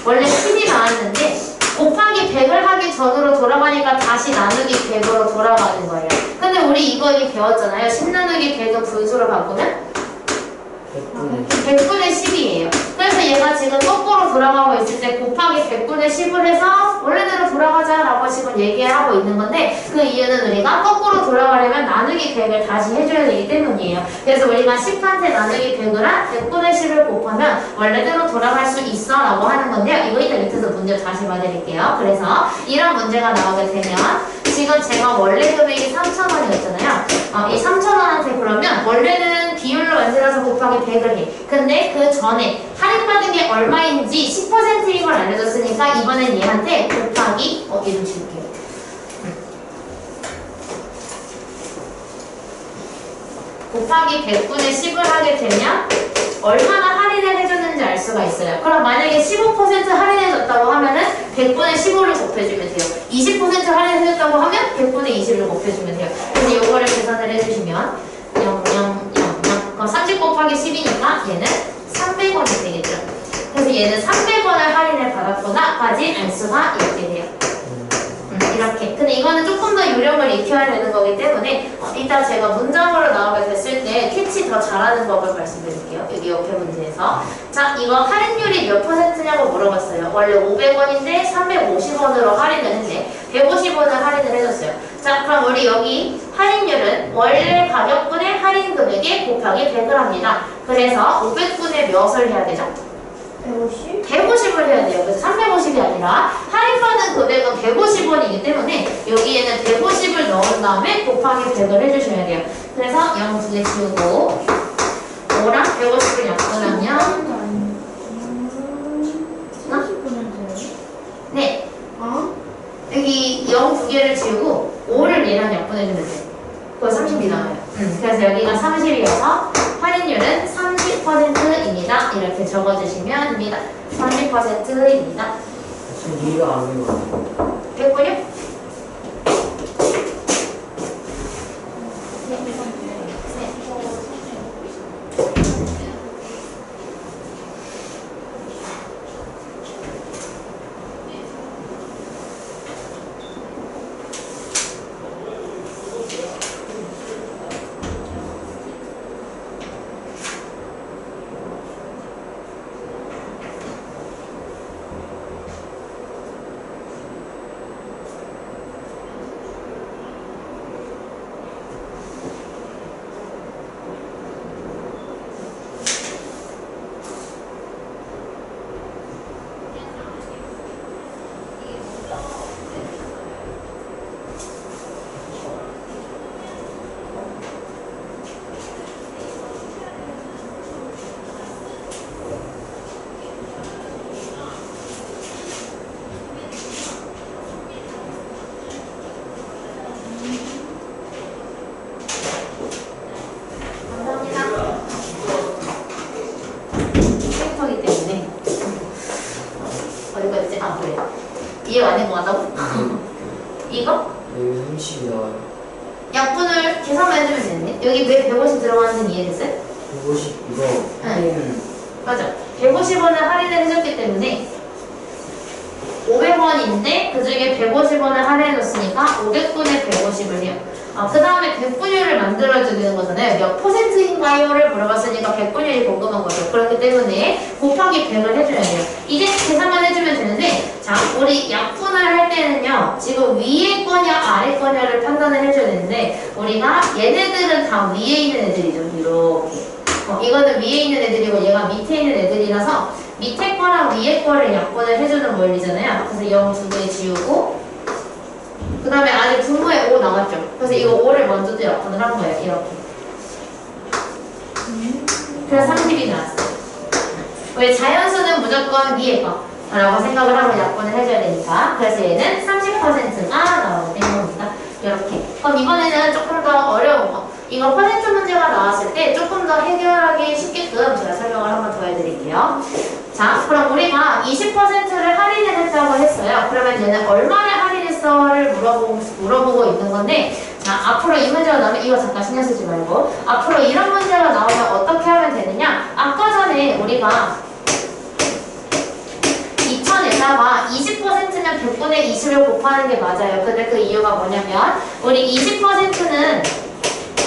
원래 10이 나왔는데 곱하기 100을 하기 전으로 돌아가니까 다시 나누기 100으로 돌아가는 거예요. 근데 우리 이거 배웠잖아요. 10 나누기 100을 분수로 바꾸면 100분의 10이에요. 그래서 얘가 지금 거꾸로 돌아가고 있을 때 곱하기 100분의 10을 해서 원래대로 돌아가자 라고 지금 얘기하고 있는 건데 그 이유는 우리가 거꾸로 돌아가려면 나누기 100을 다시 해줘야 되기 때문이에요. 그래서 우리가 10한테 나누기 100을 한 100분의 10을 곱하면 원래대로 돌아갈 수 있어 라고 하는 건데요. 이거 이따 밑에서 문제 다시 봐드릴게요. 그래서 이런 문제가 나오게 되면 지금 제가 원래 금액이 3,000원이었잖아요. 이 3,000원한테 그러면 원래는 비율로 만들어서 곱하기 100을 해. 근데 그 전에 할인받은 게 얼마인지 10%인 걸 알려줬으니까 이번엔 얘한테 곱하기 얘를 줄게요. 곱하기 100분의 10을 하게 되면 얼마나 할인을 해줬는지 알 수가 있어요. 그럼 만약에 15% 할인해줬다고 하면은 100분의 15를 곱해주면 돼요. 20% 할인해줬다고 하면 100분의 20을 곱해주면 돼요. 그래서 이거를 계산을 해주시면 0, 0, 0, 0. 그럼 30 곱하기 10이니까 얘는 300원이 되겠죠. 그래서 얘는 300원을 할인을 받았구나까지 알 수가 있게 돼요. 이렇게. 근데 이거는 조금 더 요령을 익혀야 되는 거기 때문에 이따 제가 문장으로 나오게 됐을 때 캐치 더 잘하는 법을 말씀드릴게요. 여기 옆에 문제에서. 자, 이거 할인율이 몇 %냐고 물어봤어요. 원래 500원인데 350원으로 할인을 했네. 150원을 할인을 해줬어요. 자, 그럼 우리 여기 할인율은 원래 가격분의 할인 금액에 곱하기 100을 합니다. 그래서 500분의 몇을 해야 되죠? 150? 150을 해야 돼요. 그래서 350이 아니라 할인받은 금액은 150원이기 때문에 여기에는 150을 넣은 다음에 곱하기 100을 해주셔야 돼요. 그래서 0 두 개 지우고 5랑 150을 약분하면 30%요? 네, 어? 여기 0 두 개를 지우고 5를 얘랑 약분해주면 돼요. 그거 30이 나와요. 그래서 여기가 30이어서 할인율은 30%입니다. 이렇게 적어주시면 됩니다. 30%입니다. 지금 이해가 안 돼요. 됐군요? 이해 안 된 거 같다고? 이거? 여기 30이 나와요. 약분을 계산만 해주면 되는데 여기 왜 150 들어가는지 이해됐어요? 150 이거 할인 맞아. 150원을 할인을 해줬기 때문에 500원인데 그 중에 150원을 할인해줬으니까 500분의 150을 해요. 그 다음에 100분율을 만들어주는 거잖아요. 몇 %인가요?를 물어봤으니까 100분율이 궁금한 거죠. 그렇기 때문에 곱하기 100을 해줘야 돼요. 이제 계산만 해주면 되는데 자, 우리 약분을 할 때는요. 지금 위에 거냐 아래 거냐를 판단을 해줘야 되는데 우리가 얘네들은 다 위에 있는 애들이죠. 이렇게. 이거는 위에 있는 애들이고 얘가 밑에 있는 애들이라서 밑에 거랑 위에 거를 약분을 해주는 원리잖아요. 그래서 0 두 개 지우고 그 다음에 안에 분모에 5 나왔죠. 그래서 이거 5를 먼저 또 약분을 한 거예요. 이렇게. 그래서 30이 나왔어요. 왜 자연수는 무조건 위에 거라고 생각을 하고 약분을 해줘야 되니까. 그래서 얘는 30%가 나오게 된 겁니다. 이렇게. 그럼 이번에는 조금 더 어려운 거. 이거 퍼센트 문제가 나왔을 때 조금 더 해결하기 쉽게끔 제가 설명을 한번 더 해드릴게요. 자, 그럼 우리가 20%를 할인을 했다고 했어요. 그러면 얘는 얼마를 할인했어를 물어보고 있는 건데, 자, 앞으로 이 문제가 나오면 이거 잠깐 신경 쓰지 말고, 앞으로 이런 문제가 나오면 어떻게 하면 되느냐? 아까 전에 우리가 2000에다가 20%면 100분의 20을 곱하는 게 맞아요. 근데 그 이유가 뭐냐면 우리 20%는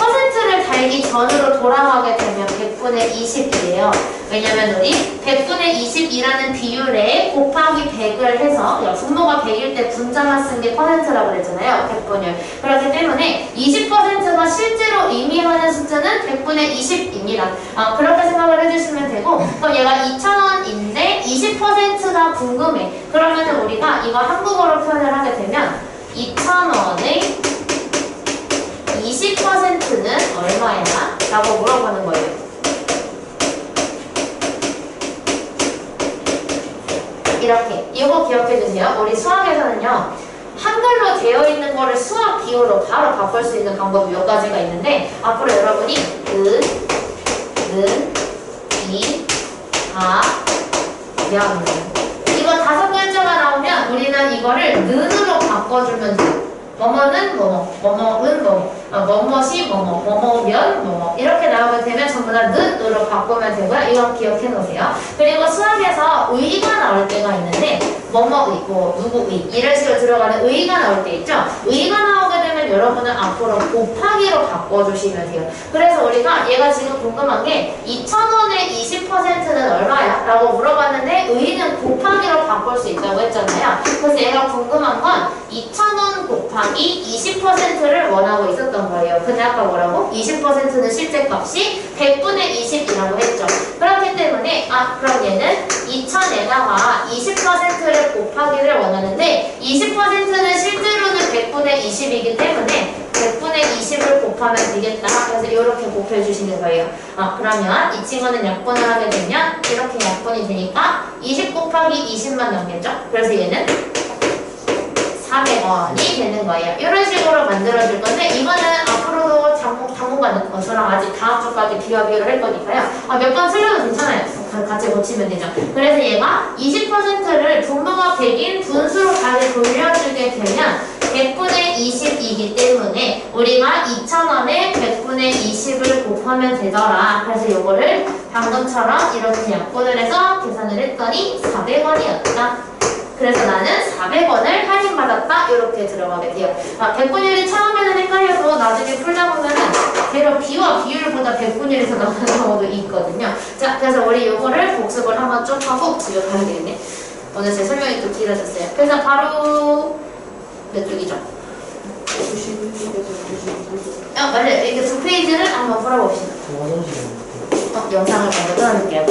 퍼센트를 달기 전으로 돌아가게 되면 100분의 20이에요. 왜냐면 우리 100분의 20이라는 비율에 곱하기 100을 해서 분모가 100일 때 분자만 쓴 게 퍼센트라고 그랬잖아요. 100분율. 그렇기 때문에 20%가 실제로 의미하는 숫자는 100분의 20입니다. 그렇게 생각을 해주시면 되고, 그럼 얘가 2,000원인데 20%가 궁금해. 그러면 우리가 이거 한국어로 표현을 하게 되면 2,000원의 20%는 얼마야? 라고 물어보는 거예요. 이렇게. 이거 기억해주세요. 우리 수학에서는요, 한글로 되어 있는 거를 수학 기호로 바로 바꿀 수 있는 방법이 몇 가지가 있는데, 앞으로 여러분이 은, 이, 면. 이거 5글자가 나오면 우리는 이거를 는으로 바꿔주면 돼요. 뭐뭐는 뭐뭐, 뭐뭐은 뭐뭐, 뭐뭐시 뭐뭐, 뭐뭐면 뭐뭐 이렇게 나오면 되면 전부 다 는으로 바꾸면 되고요. 이거 기억해 놓으세요. 그리고 수학에서 의가 나올 때가 있는데 뭐뭐의, 뭐 누구의 이런 식으로 들어가는 의가 나올 때 있죠. 의가 나오게 되면 여러분은 앞으로 곱하기로 바꿔주시면 돼요. 그래서 우리가 얘가 지금 궁금한 게 2,000원의 20%는 얼마야? 라고 물어봤는데 의는 곱하기로 바꿀 수 있다고 했잖아요. 그래서 얘가 궁금한 건 2,000원 곱하기 20%를 원하고 있었던 거예요. 근데 아까 뭐라고? 20%는 실제 값이 100분의 20이라고 했죠. 그렇기 때문에 그럼 얘는 2,000에다가 20%를 곱하기를 원하는데 20%는 실제로는 100분의 20이기 때문에 100분의 20을 곱하면 되겠다. 그래서 이렇게 곱해주시는 거예요. 그러면 이 친구는 약분을 하게 되면 이렇게 약분이 되니까 20 곱하기 20만 남겠죠? 그래서 얘는 400원이 되는 거예요. 이런 식으로 만들어줄 건데 이거는 앞으로도 당분간 저랑 아직 다음 주까지 비와 비교를 할 거니까요. 몇 번 틀려도 괜찮아요. 같이 고치면 되죠. 그래서 얘가 20%를 분모가 100인 분수로 다시 돌려주게 되면 100분의 20이기 때문에 우리가 2,000원에 100분의 20을 곱하면 되더라. 그래서 이거를 방금처럼 이렇게 약분을 해서 계산을 했더니 400원이었다. 그래서 나는 400원을 할인받았다. 이렇게 들어가게 돼요. 백분율이 처음에는 헷갈려도 나중에 풀다 보면은 대략 비와 비율보다 백분율에서 나오는 경우도 있거든요. 자, 그래서 우리 이거를 복습을 한번 쭉 하고 집에 가야 되겠네. 오늘 제 설명이 좀 길어졌어요. 그래서 바로 몇 쪽이죠? 91쪽에서 맞아요. 이렇게 두 페이지를 한번 풀어봅시다. 영상을 먼저 끊어볼게요.